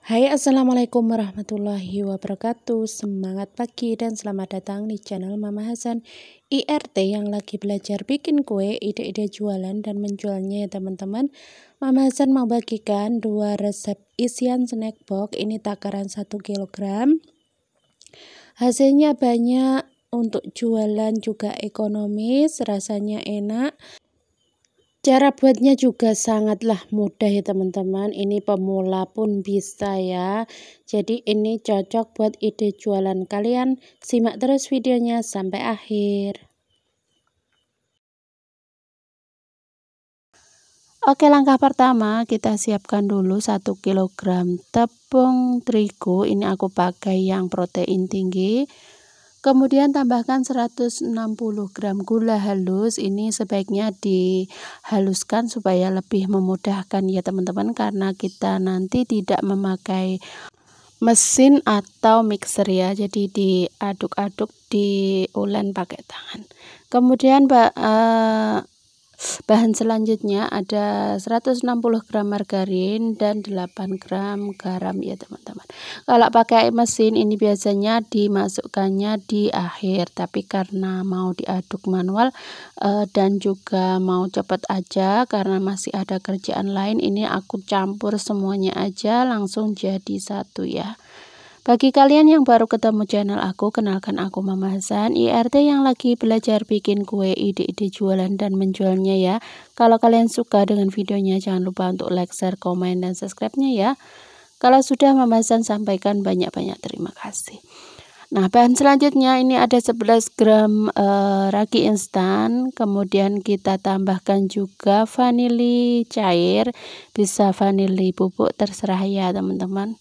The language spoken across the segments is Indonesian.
Hai, assalamualaikum warahmatullahi wabarakatuh. Semangat pagi dan selamat datang di channel Mama Hasan IRT yang lagi belajar bikin kue, ide-ide jualan dan menjualnya ya teman-teman. Mama Hasan mau bagikan 2 resep isian snack box. Ini takaran 1 kg. Hasilnya banyak, untuk jualan juga ekonomis, rasanya enak. Cara buatnya juga sangatlah mudah ya teman-teman. Ini pemula pun bisa ya. Jadi ini cocok buat ide jualan kalian. Simak terus videonya sampai akhir. Oke, langkah pertama kita siapkan dulu 1 kg tepung terigu. Ini aku pakai yang protein tinggi. Kemudian tambahkan 160 gram gula halus. Ini sebaiknya dihaluskan supaya lebih memudahkan ya teman-teman, karena kita nanti tidak memakai mesin atau mixer ya. Jadi diaduk-aduk, diulen pakai tangan. Kemudian bahan selanjutnya ada 160 gram margarin dan 8 gram garam ya teman-teman. Kalau pakai mesin ini biasanya dimasukkannya di akhir, tapi karena mau diaduk manual dan juga mau cepat aja karena masih ada kerjaan lain, ini aku campur semuanya aja langsung jadi satu ya. Bagi kalian yang baru ketemu channel aku, kenalkan aku Mama Hasan IRT yang lagi belajar bikin kue, ide-ide jualan dan menjualnya ya. Kalau kalian suka dengan videonya, jangan lupa untuk like, share, komen, dan subscribe-nya ya. Kalau sudah, Mama Hasan sampaikan banyak-banyak terima kasih. Nah, bahan selanjutnya ini ada 11 gram ragi instan. Kemudian kita tambahkan juga vanili cair, bisa vanili bubuk, terserah ya teman-teman.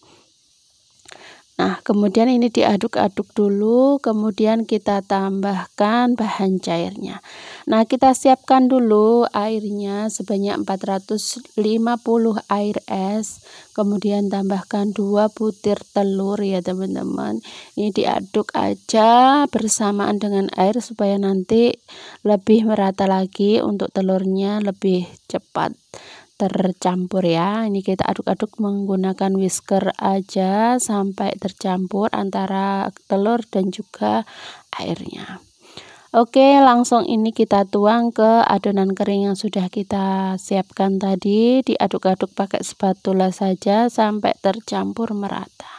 Nah, kemudian ini diaduk-aduk dulu, kemudian kita tambahkan bahan cairnya. Nah, kita siapkan dulu airnya sebanyak 450 air es, kemudian tambahkan 2 butir telur ya teman-teman. Ini diaduk aja bersamaan dengan air supaya nanti lebih merata lagi, untuk telurnya lebih cepat tercampur ya. Ini kita aduk-aduk menggunakan whisker aja sampai tercampur antara telur dan juga airnya. Oke, langsung ini kita tuang ke adonan kering yang sudah kita siapkan tadi. Diaduk-aduk pakai spatula saja sampai tercampur merata.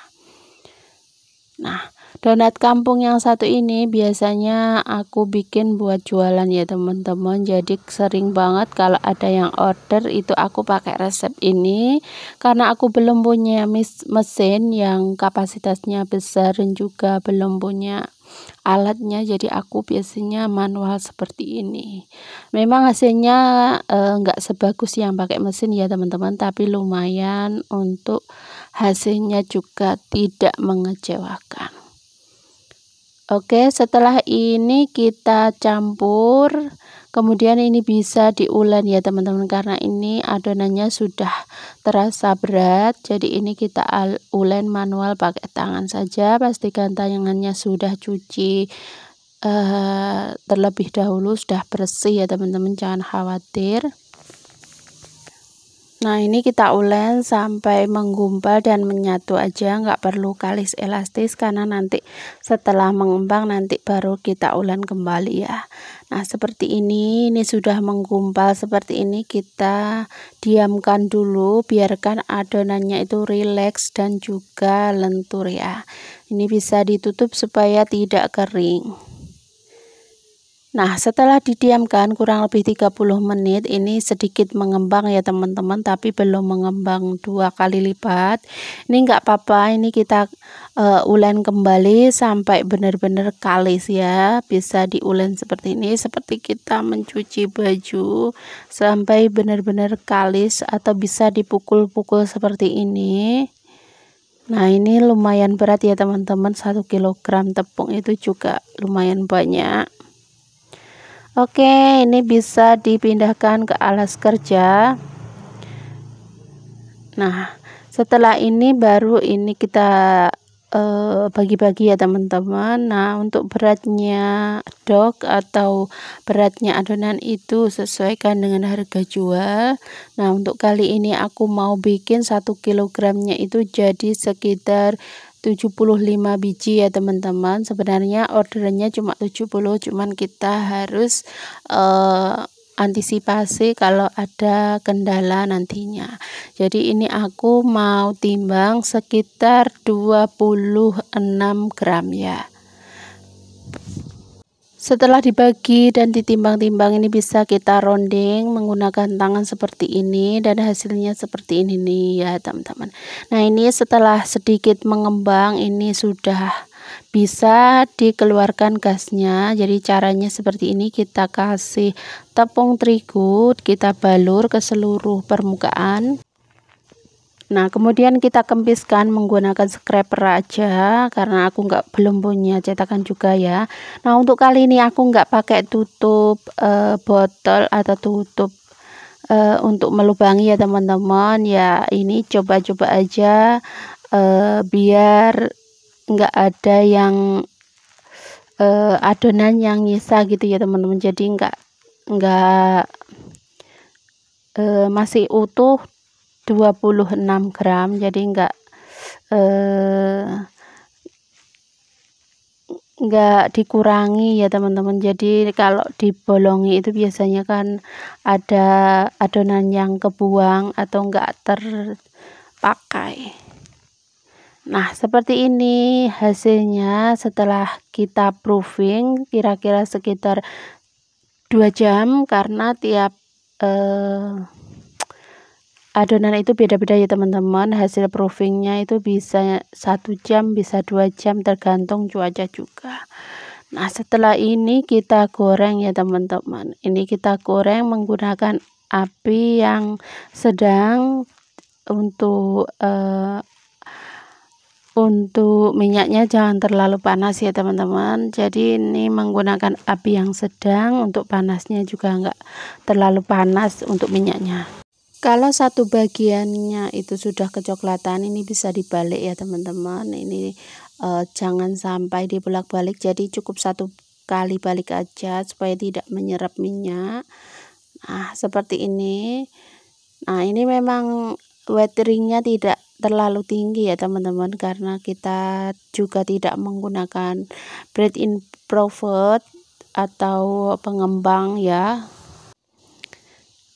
Nah, donat kampung yang satu ini biasanya aku bikin buat jualan ya teman-teman. Jadi sering banget kalau ada yang order itu aku pakai resep ini, karena aku belum punya mesin yang kapasitasnya besar dan juga belum punya alatnya, jadi aku biasanya manual seperti ini. Memang hasilnya nggak sebagus yang pakai mesin ya teman-teman, tapi lumayan, untuk hasilnya juga tidak mengecewakan. Oke, setelah ini kita campur, kemudian ini bisa diulen ya teman-teman, karena ini adonannya sudah terasa berat. Jadi ini kita ulen manual pakai tangan saja. Pastikan tangannya sudah cuci terlebih dahulu, sudah bersih ya teman-teman, jangan khawatir. Nah, ini kita ulen sampai menggumpal dan menyatu aja, nggak perlu kalis elastis, karena nanti setelah mengembang nanti baru kita ulen kembali ya. Nah, seperti ini sudah menggumpal seperti ini, kita diamkan dulu, biarkan adonannya itu rileks dan juga lentur ya. Ini bisa ditutup supaya tidak kering. Nah, setelah didiamkan kurang lebih 30 menit, ini sedikit mengembang ya teman-teman, tapi belum mengembang 2 kali lipat. Ini enggak apa-apa, ini kita ulen kembali sampai benar-benar kalis ya. Bisa diulen seperti ini, seperti kita mencuci baju sampai benar-benar kalis, atau bisa dipukul-pukul seperti ini. Nah, ini lumayan berat ya teman-teman, 1 kg tepung itu juga lumayan banyak. Oke, ini bisa dipindahkan ke alas kerja. Nah, setelah ini baru ini kita bagi-bagi ya teman-teman. Nah, untuk beratnya dog atau beratnya adonan itu sesuaikan dengan harga jual. Nah, untuk kali ini aku mau bikin 1 kilogramnya itu jadi sekitar 75 biji ya teman-teman. Sebenarnya orderannya cuma 70, cuman kita harus antisipasi kalau ada kendala nantinya. Jadi ini aku mau timbang sekitar 26 gram ya. Setelah dibagi dan ditimbang-timbang, ini bisa kita rounding menggunakan tangan seperti ini dan hasilnya seperti ini nih ya teman-teman. Nah, ini setelah sedikit mengembang ini sudah bisa dikeluarkan gasnya. Jadi caranya seperti ini, kita kasih tepung terigu, kita balur ke seluruh permukaan. Nah, kemudian kita kempiskan menggunakan scraper aja karena aku belum punya cetakan juga ya. Nah, untuk kali ini aku nggak pakai tutup botol atau tutup untuk melubangi ya teman-teman. Ya, ini coba-coba aja biar nggak ada yang adonan yang nyisa gitu ya teman-teman. Jadi nggak masih utuh 26 gram, jadi nggak dikurangi ya teman-teman. Jadi kalau dibolongi itu biasanya kan ada adonan yang kebuang atau nggak terpakai. Nah, seperti ini hasilnya setelah kita proofing kira-kira sekitar 2 jam karena tiap adonan itu beda-beda ya teman-teman. Hasil proofingnya itu bisa 1 jam, bisa 2 jam, tergantung cuaca juga. Nah, setelah ini kita goreng ya teman-teman. Ini kita goreng menggunakan api yang sedang untuk minyaknya jangan terlalu panas ya teman-teman. Jadi ini menggunakan api yang sedang, untuk panasnya juga enggak terlalu panas untuk minyaknya. Kalau satu bagiannya itu sudah kecoklatan, ini bisa dibalik ya teman-teman. Ini jangan sampai dibolak-balik, jadi cukup 1 kali balik aja supaya tidak menyerap minyak. Nah, seperti ini. Nah, ini memang wateringnya tidak terlalu tinggi ya teman-teman, karena kita juga tidak menggunakan bread improved atau pengembang ya.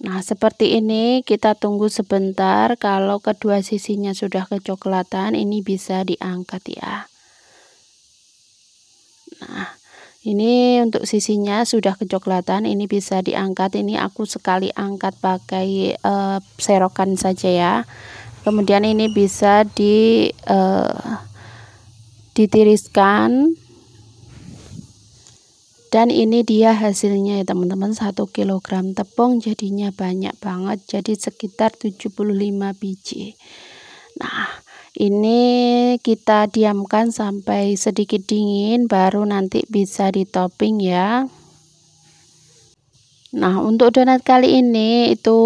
Nah, seperti ini kita tunggu sebentar. Kalau kedua sisinya sudah kecoklatan, ini bisa diangkat ya. Nah, ini untuk sisinya sudah kecoklatan, ini bisa diangkat. Ini aku sekali angkat pakai serokan saja ya. Kemudian ini bisa ditiriskan. Dan ini dia hasilnya ya teman-teman, 1 kilogram tepung jadinya banyak banget, jadi sekitar 75 biji. Nah, ini kita diamkan sampai sedikit dingin, baru nanti bisa ditopping ya. Nah, untuk donat kali ini itu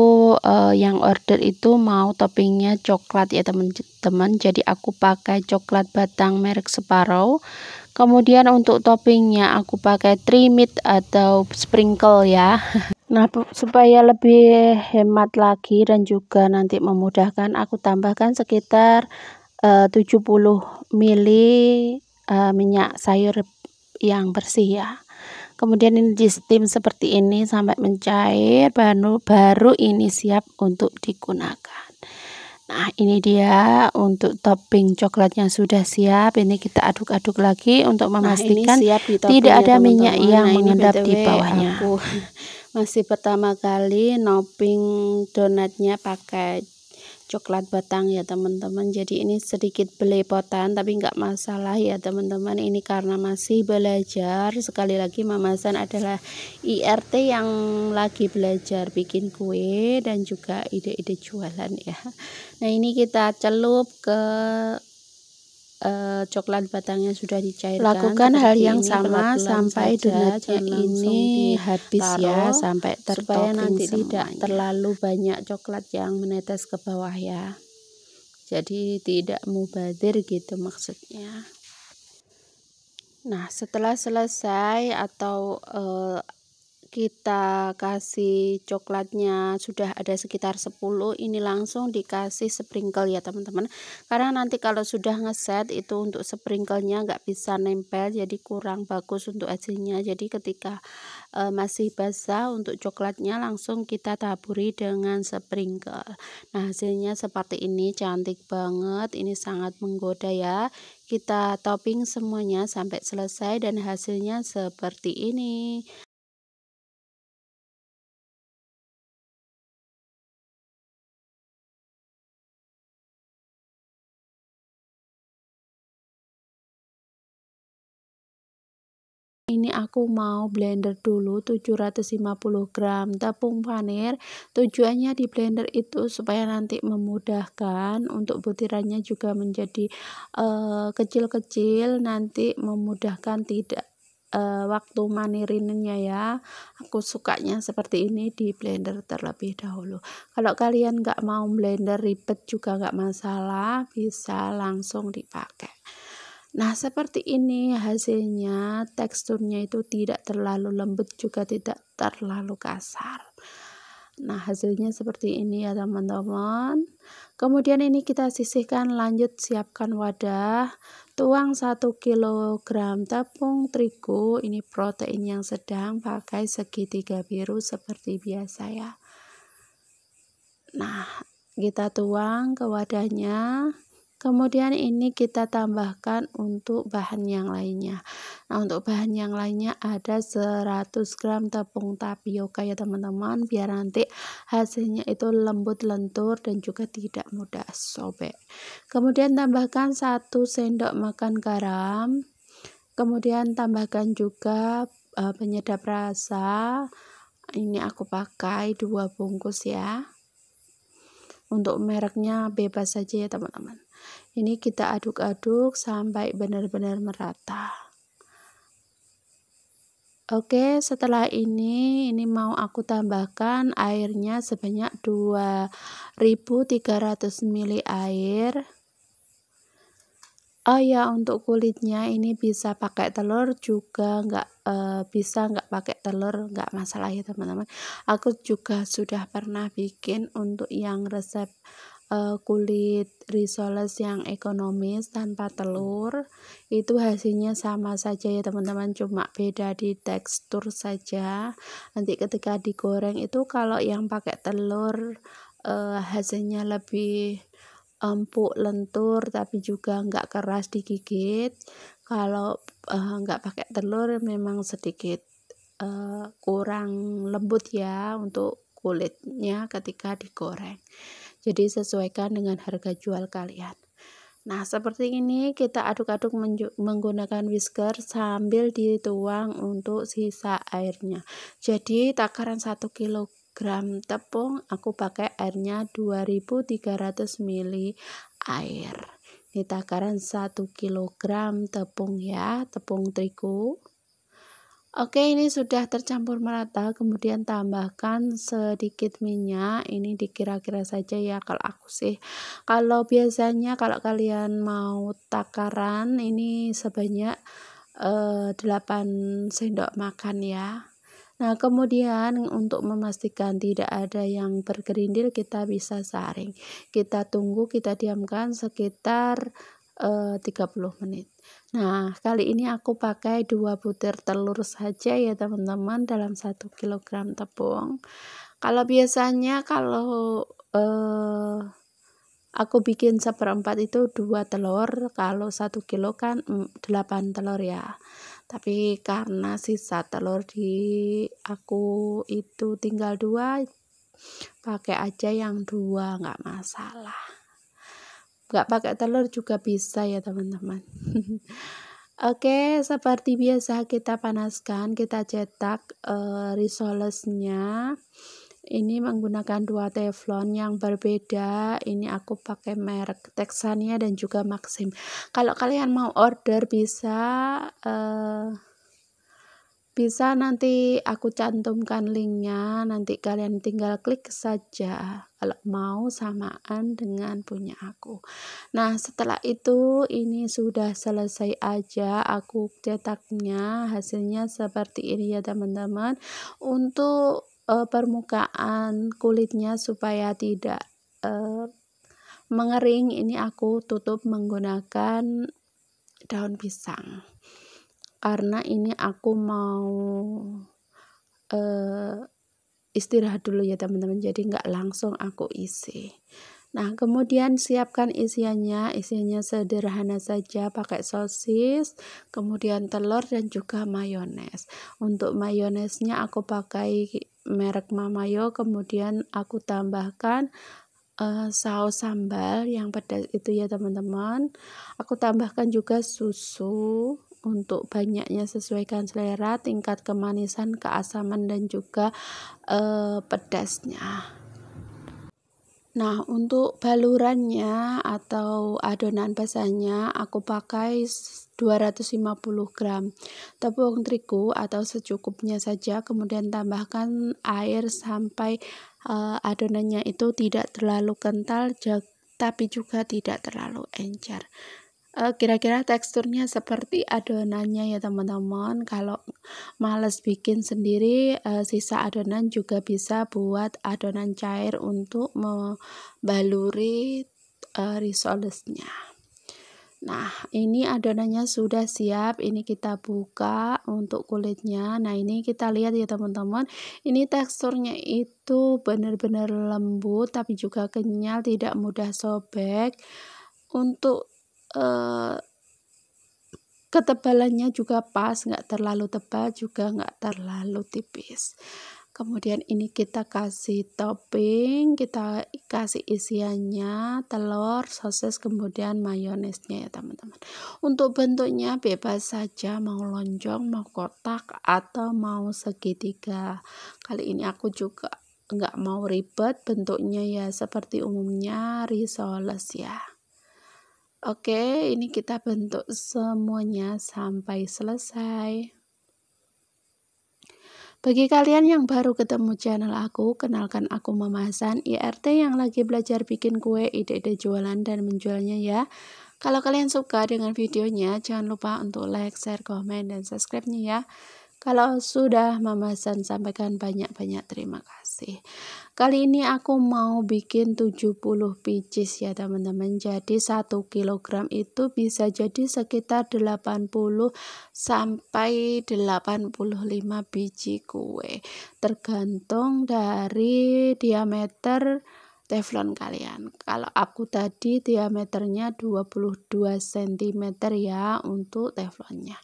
yang order itu mau toppingnya coklat ya teman-teman. Jadi aku pakai coklat batang merek Sparrow. Kemudian untuk toppingnya aku pakai trimit atau sprinkle ya. Nah, supaya lebih hemat lagi dan juga nanti memudahkan, aku tambahkan sekitar 70 ml minyak sayur yang bersih ya. Kemudian ini di steam seperti ini sampai mencair, baru ini siap untuk digunakan. Nah, ini dia untuk topping coklatnya sudah siap. Ini kita aduk-aduk lagi untuk memastikan tidak ada minyak yang mengendap di bawahnya. Aku masih pertama kali topping donatnya pakai coklat batang ya teman-teman. Jadi ini sedikit belepotan, tapi nggak masalah ya teman-teman. Ini karena masih belajar. Sekali lagi Mama San adalah IRT yang lagi belajar bikin kue dan juga ide-ide jualan ya. Nah, ini kita celup ke coklat batangnya sudah dicairkan. Lakukan hal yang sama sampai donatnya ini habis ya, sampai supaya nanti tidak terlalu banyak coklat yang menetes ke bawah ya. jadi tidak mubazir gitu maksudnya. Nah, setelah selesai atau kita kasih coklatnya sudah ada sekitar 10, ini langsung dikasih sprinkle ya teman-teman, karena nanti kalau sudah ngeset itu untuk sprinklenya nggak bisa nempel, jadi kurang bagus untuk hasilnya. Jadi ketika masih basah untuk coklatnya langsung kita taburi dengan sprinkle. Nah, hasilnya seperti ini, cantik banget, ini sangat menggoda ya. Kita topping semuanya sampai selesai dan hasilnya seperti ini. Ini aku mau blender dulu 750 gram tepung panir. Tujuannya di blender itu supaya nanti memudahkan untuk butirannya juga menjadi kecil-kecil, nanti memudahkan tidak waktu manirinnya ya. Aku sukanya seperti ini di blender terlebih dahulu. Kalau kalian nggak mau blender ribet juga nggak masalah, bisa langsung dipakai. Nah, seperti ini hasilnya, teksturnya itu tidak terlalu lembut juga tidak terlalu kasar. Nah, hasilnya seperti ini ya teman-teman. Kemudian ini kita sisihkan, lanjut siapkan wadah, tuang 1 kg tepung terigu, ini protein yang sedang, pakai segitiga biru seperti biasa ya. Nah, kita tuang ke wadahnya. Kemudian ini kita tambahkan untuk bahan yang lainnya. Nah, untuk bahan yang lainnya ada 100 gram tepung tapioka ya teman-teman, biar nanti hasilnya itu lembut lentur dan juga tidak mudah sobek. Kemudian tambahkan 1 sendok makan garam. Kemudian tambahkan juga penyedap rasa. Ini aku pakai 2 bungkus ya. Untuk mereknya bebas saja ya teman-teman. Ini kita aduk-aduk sampai benar-benar merata. Oke, setelah ini mau aku tambahkan airnya sebanyak 2300 ml air. Oh ya, untuk kulitnya ini bisa pakai telur juga bisa nggak pakai telur, nggak masalah ya teman-teman. Aku juga sudah pernah bikin untuk yang resep kulit risoles yang ekonomis tanpa telur, itu hasilnya sama saja ya teman-teman, cuma beda di tekstur saja. Nanti ketika digoreng itu kalau yang pakai telur hasilnya lebih empuk lentur tapi juga nggak keras digigit. Kalau nggak pakai telur memang sedikit kurang lembut ya untuk kulitnya ketika digoreng. Jadi sesuaikan dengan harga jual kalian. Nah, seperti ini kita aduk-aduk menggunakan whisker sambil dituang untuk sisa airnya. Jadi takaran 1 kg tepung aku pakai airnya 2300 ml air. Ini takaran 1 kg tepung ya, tepung terigu. Oke, ini sudah tercampur merata, kemudian tambahkan sedikit minyak, ini dikira-kira saja ya kalau aku sih. Kalau biasanya kalau kalian mau takaran ini sebanyak 8 sendok makan ya. Nah, kemudian untuk memastikan tidak ada yang bergerindil, kita bisa saring. Kita tunggu, kita diamkan sekitar 30 menit. Nah, kali ini aku pakai 2 butir telur saja ya teman-teman dalam 1 kg tepung. Kalau biasanya kalau aku bikin seperempat itu 2 telur, kalau 1 kilo kan 8 telur ya. Tapi karena sisa telur di aku itu tinggal 2, pakai aja yang 2, nggak masalah. Nggak pakai telur juga bisa ya teman-teman. Oke, seperti biasa kita panaskan, kita cetak risolesnya. Ini menggunakan 2 teflon yang berbeda. Ini aku pakai merek Texania dan juga Maxim. Kalau kalian mau order bisa Bisa nanti aku cantumkan linknya, nanti kalian tinggal klik saja kalau mau samaan dengan punya aku. Nah, setelah itu ini sudah selesai aja aku cetaknya, hasilnya seperti ini ya teman-teman. Untuk permukaan kulitnya supaya tidak mengering, ini aku tutup menggunakan daun pisang. Karena ini aku mau istirahat dulu ya teman-teman, jadi nggak langsung aku isi. Nah, kemudian siapkan isiannya sederhana saja, pakai sosis, kemudian telur dan juga mayones. Untuk mayonesnya aku pakai merek Mamayo, kemudian aku tambahkan saus sambal yang pedas itu ya teman-teman. Aku tambahkan juga susu. Untuk banyaknya sesuaikan selera, tingkat kemanisan, keasaman dan juga pedasnya. Nah, untuk balurannya atau adonan basahnya aku pakai 250 gram tepung terigu atau secukupnya saja, kemudian tambahkan air sampai adonannya itu tidak terlalu kental tapi juga tidak terlalu encer. Kira-kira teksturnya seperti adonannya ya teman-teman. Kalau males bikin sendiri, sisa adonan juga bisa buat adonan cair untuk membaluri risolesnya. Nah, ini adonannya sudah siap, ini kita buka untuk kulitnya. Nah, ini kita lihat ya teman-teman, ini teksturnya itu benar-benar lembut tapi juga kenyal, tidak mudah sobek. Untuk ketebalannya juga pas, nggak terlalu tebal juga nggak terlalu tipis. Kemudian ini kita kasih topping, kita kasih isiannya telur, sosis, kemudian mayonesnya ya teman-teman. Untuk bentuknya bebas saja, mau lonjong, mau kotak, atau mau segitiga. Kali ini aku juga nggak mau ribet, bentuknya ya seperti umumnya risoles ya. Oke, ini kita bentuk semuanya sampai selesai. Bagi kalian yang baru ketemu channel aku, kenalkan aku Mama Hasan, IRT yang lagi belajar bikin kue, ide-ide jualan dan menjualnya ya. Kalau kalian suka dengan videonya, jangan lupa untuk like, share, komen, dan subscribe-nya ya. Kalau sudah Mama Hasan sampaikan banyak-banyak terima kasih. Kali ini aku mau bikin 70 pieces ya teman-teman. Jadi 1 kilogram itu bisa jadi sekitar 80 sampai 85 biji kue. Tergantung dari diameter teflon kalian. Kalau aku tadi diameternya 22 cm ya untuk teflonnya.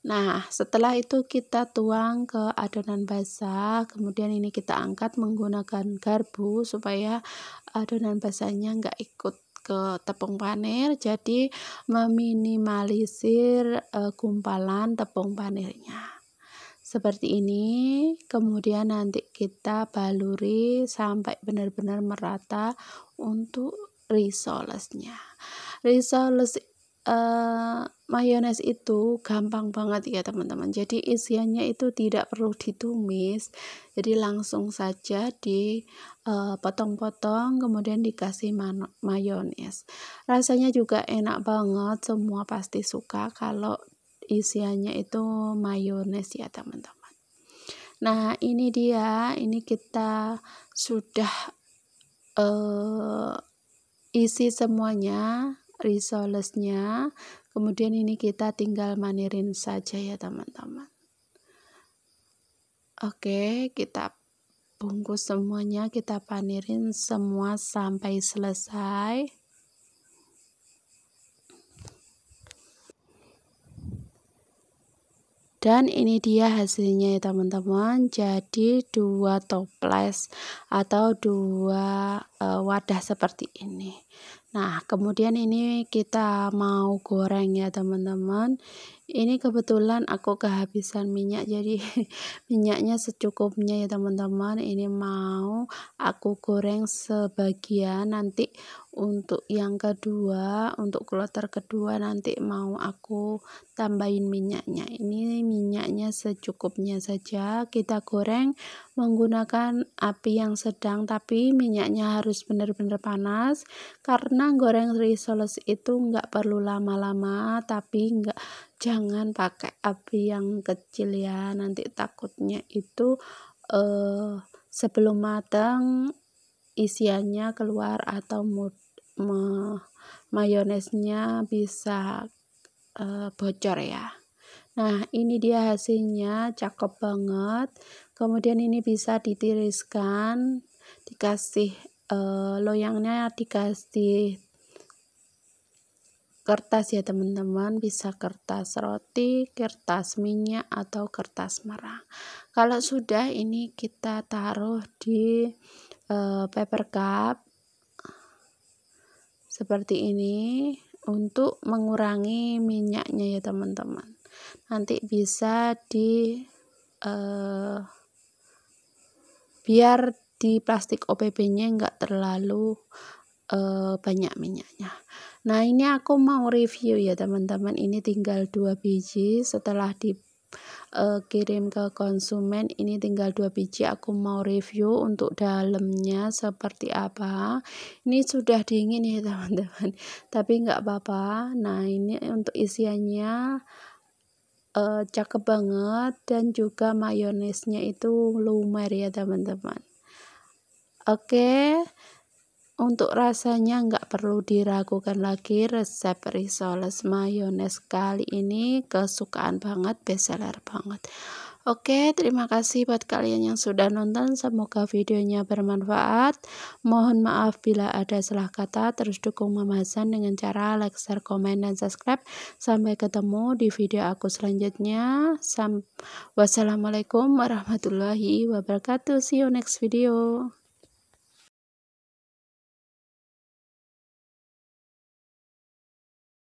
Nah, setelah itu kita tuang ke adonan basah, kemudian ini kita angkat menggunakan garpu supaya adonan basahnya nggak ikut ke tepung panir, jadi meminimalisir gumpalan tepung panirnya. Seperti ini, kemudian nanti kita baluri sampai benar-benar merata untuk risolesnya. Risoles mayones itu gampang banget ya teman-teman, jadi isiannya itu tidak perlu ditumis, jadi langsung saja dipotong-potong kemudian dikasih mayones. Rasanya juga enak banget, semua pasti suka kalau isiannya itu mayones ya teman-teman. Nah, ini dia, ini kita sudah isi semuanya risolesnya, kemudian ini kita tinggal manirin saja ya teman-teman. Oke, kita bungkus semuanya, kita panirin semua sampai selesai. Dan ini dia hasilnya ya teman-teman, jadi 2 toples atau 2 wadah seperti ini. Nah, kemudian ini kita mau goreng ya teman-teman. Ini kebetulan aku kehabisan minyak, jadi minyaknya secukupnya ya teman-teman. Ini mau aku goreng sebagian, nanti untuk yang kedua, untuk kloter kedua nanti mau aku tambahin minyaknya. Ini minyaknya secukupnya saja, kita goreng menggunakan api yang sedang, tapi minyaknya harus benar-benar panas, karena goreng risoles itu nggak perlu lama-lama, tapi jangan pakai api yang kecil ya, nanti takutnya itu sebelum matang isiannya keluar atau mayonesnya bisa bocor ya. Nah, ini dia hasilnya, cakep banget. Kemudian ini bisa ditiriskan, dikasih loyangnya, dikasih kertas ya teman-teman, bisa kertas roti, kertas minyak, atau kertas merah. Kalau sudah, ini kita taruh di paper cup seperti ini untuk mengurangi minyaknya ya teman-teman. Nanti bisa biar di plastik OPP-nya enggak terlalu banyak minyaknya. Nah, ini aku mau review ya teman-teman, ini tinggal 2 biji setelah dikirim ke konsumen, ini tinggal 2 biji. Aku mau review untuk dalamnya seperti apa. Ini sudah dingin ya teman-teman, tapi nggak apa-apa. Nah, ini untuk isiannya cakep banget, dan juga mayonesnya itu lumer ya teman-teman. Oke, untuk rasanya nggak perlu diragukan lagi, resep risoles mayones kali ini kesukaan banget, bestseller banget. Oke, terima kasih buat kalian yang sudah nonton, semoga videonya bermanfaat. Mohon maaf bila ada salah kata, terus dukung Mama Hasan dengan cara like, share, komen, dan subscribe. Sampai ketemu di video aku selanjutnya. Wassalamualaikum warahmatullahi wabarakatuh. See you next video.